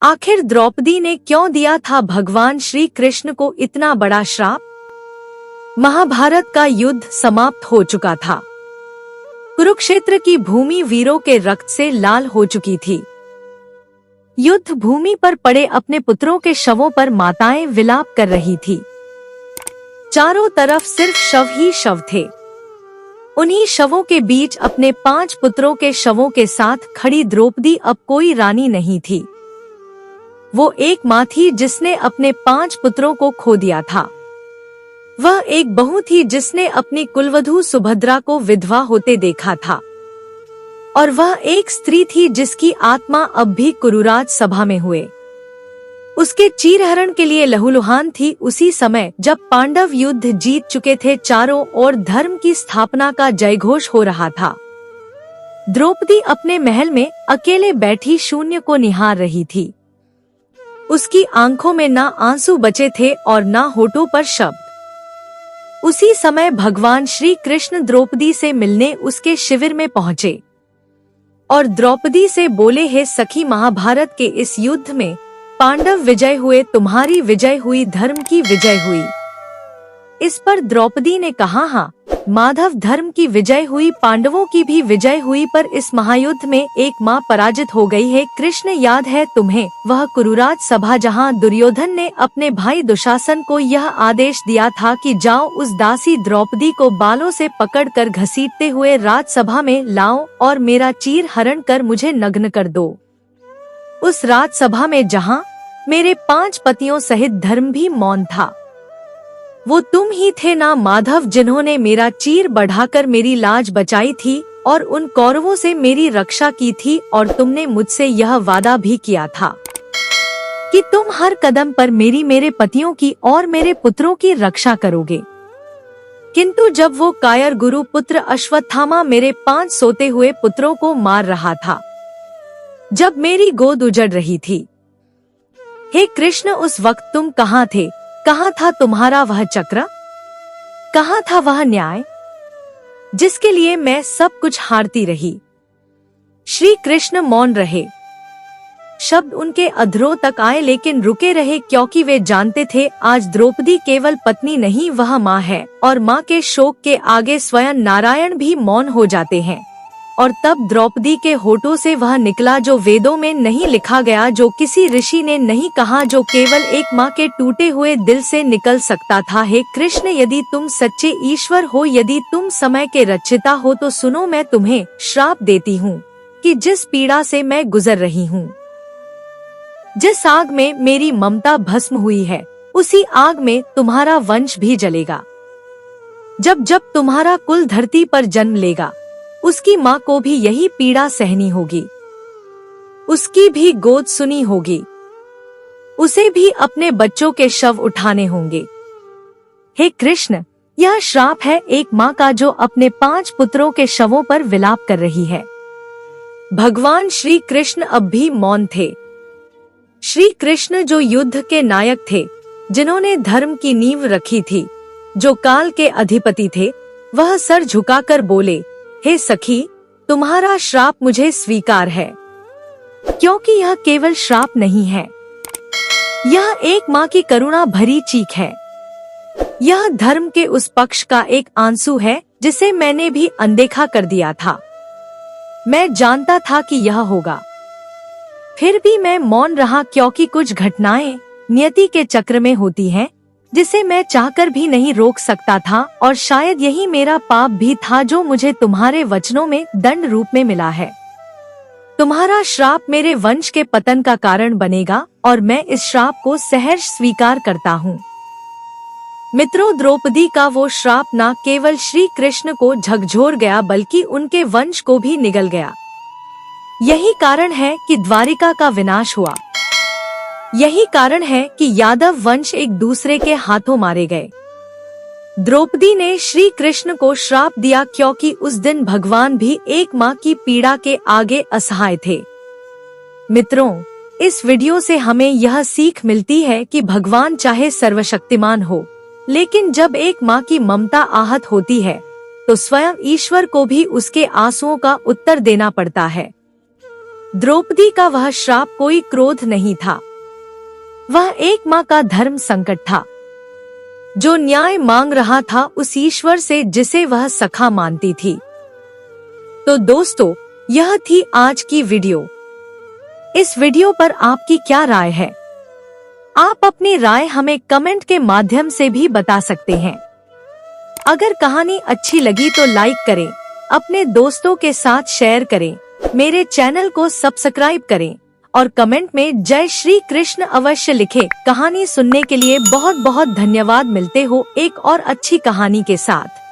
आखिर द्रौपदी ने क्यों दिया था भगवान श्री कृष्ण को इतना बड़ा श्राप? महाभारत का युद्ध समाप्त हो चुका था। कुरुक्षेत्र की भूमि वीरों के रक्त से लाल हो चुकी थी। युद्ध भूमि पर पड़े अपने पुत्रों के शवों पर माताएं विलाप कर रही थी। चारों तरफ सिर्फ शव ही शव थे। उन्हीं शवों के बीच अपने 5 पुत्रों के शवों के साथ खड़ी द्रौपदी अब कोई रानी नहीं थी। वो एक माँ थी जिसने अपने 5 पुत्रों को खो दिया था। वह एक बहू थी जिसने अपनी कुलवधू सुभद्रा को विधवा होते देखा था। और वह एक स्त्री थी जिसकी आत्मा अब भी कुरुराज सभा में हुए उसके चीरहरण के लिए लहूलुहान थी। उसी समय जब पांडव युद्ध जीत चुके थे, चारों ओर धर्म की स्थापना का जयघोष हो रहा था। द्रौपदी अपने महल में अकेले बैठी शून्य को निहार रही थी। उसकी आंखों में ना आंसू बचे थे और ना होठों पर शब्द। उसी समय भगवान श्री कृष्ण द्रौपदी से मिलने उसके शिविर में पहुँचे और द्रौपदी से बोले, हे सखी, महाभारत के इस युद्ध में पांडव विजय हुए, तुम्हारी विजय हुई, धर्म की विजय हुई। इस पर द्रौपदी ने कहा, हाँ माधव, धर्म की विजय हुई, पांडवों की भी विजय हुई, पर इस महायुद्ध में एक माँ पराजित हो गई है। कृष्ण, याद है तुम्हें वह कुरुराज सभा जहाँ दुर्योधन ने अपने भाई दुशासन को यह आदेश दिया था कि जाओ उस दासी द्रौपदी को बालों से पकड़कर घसीटते हुए राजसभा में लाओ और मेरा चीर हरण कर मुझे नग्न कर दो। उस राजसभा में जहाँ मेरे 5 पतियों सहित धर्म भी मौन था। वो तुम ही थे ना माधव, जिन्होंने मेरा चीर बढ़ाकर मेरी लाज बचाई थी और उन कौरवों से मेरी रक्षा की थी। और तुमने मुझसे यह वादा भी किया था कि तुम हर कदम पर मेरे पतियों की और मेरे पुत्रों की रक्षा करोगे। किंतु जब वो कायर गुरु पुत्र अश्वत्थामा मेरे 5 सोते हुए पुत्रों को मार रहा था, जब मेरी गोद उजड़ रही थी, हे कृष्ण, उस वक्त तुम कहाँ थे? कहाँ था तुम्हारा वह चक्र? कहाँ था वह न्याय जिसके लिए मैं सब कुछ हारती रही? श्री कृष्ण मौन रहे। शब्द उनके अधरों तक आए लेकिन रुके रहे, क्योंकि वे जानते थे आज द्रौपदी केवल पत्नी नहीं, वह माँ है और माँ के शोक के आगे स्वयं नारायण भी मौन हो जाते हैं। और तब द्रौपदी के होठों से वह निकला जो वेदों में नहीं लिखा गया, जो किसी ऋषि ने नहीं कहा, जो केवल एक माँ के टूटे हुए दिल से निकल सकता था। हे कृष्ण, यदि तुम सच्चे ईश्वर हो, यदि तुम समय के रचयिता हो, तो सुनो, मैं तुम्हें श्राप देती हूँ कि जिस पीड़ा से मैं गुजर रही हूँ, जिस आग में मेरी ममता भस्म हुई है, उसी आग में तुम्हारा वंश भी जलेगा। जब जब तुम्हारा कुल धरती पर जन्म लेगा, उसकी माँ को भी यही पीड़ा सहनी होगी, उसकी भी गोद सुनी होगी, उसे भी अपने बच्चों के शव उठाने होंगे। हे कृष्ण, यह श्राप है एक माँ का जो अपने 5 पुत्रों के शवों पर विलाप कर रही है। भगवान श्री कृष्ण अब भी मौन थे। श्री कृष्ण जो युद्ध के नायक थे, जिन्होंने धर्म की नींव रखी थी, जो काल के अधिपति थे, वह सर झुकाकर बोले, हे सखी, तुम्हारा श्राप मुझे स्वीकार है, क्योंकि यह केवल श्राप नहीं है, यह एक माँ की करुणा भरी चीख है। यह धर्म के उस पक्ष का एक आंसू है जिसे मैंने भी अनदेखा कर दिया था। मैं जानता था कि यह होगा, फिर भी मैं मौन रहा, क्योंकि कुछ घटनाएं नियति के चक्र में होती हैं जिसे मैं चाहकर भी नहीं रोक सकता था। और शायद यही मेरा पाप भी था जो मुझे तुम्हारे वचनों में दंड रूप में मिला है। तुम्हारा श्राप मेरे वंश के पतन का कारण बनेगा और मैं इस श्राप को सहर्ष स्वीकार करता हूँ। मित्रों, द्रौपदी का वो श्राप न केवल श्री कृष्ण को झकझोर गया, बल्कि उनके वंश को भी निगल गया। यही कारण है कि द्वारिका का विनाश हुआ। यही कारण है कि यादव वंश एक दूसरे के हाथों मारे गए। द्रौपदी ने श्री कृष्ण को श्राप दिया क्योंकि उस दिन भगवान भी एक माँ की पीड़ा के आगे असहाय थे। मित्रों, इस वीडियो से हमें यह सीख मिलती है कि भगवान चाहे सर्वशक्तिमान हो, लेकिन जब एक माँ की ममता आहत होती है तो स्वयं ईश्वर को भी उसके आंसुओं का उत्तर देना पड़ता है। द्रौपदी का वह श्राप कोई क्रोध नहीं था, वह एक माँ का धर्म संकट था, जो न्याय मांग रहा था उस ईश्वर से जिसे वह सखा मानती थी। तो दोस्तों, यह थी आज की वीडियो। इस वीडियो पर आपकी क्या राय है? आप अपनी राय हमें कमेंट के माध्यम से भी बता सकते हैं। अगर कहानी अच्छी लगी तो लाइक करें, अपने दोस्तों के साथ शेयर करें, मेरे चैनल को सब्सक्राइब करें और कमेंट में जय श्री कृष्ण अवश्य लिखें। कहानी सुनने के लिए बहुत बहुत धन्यवाद। मिलते हो एक और अच्छी कहानी के साथ।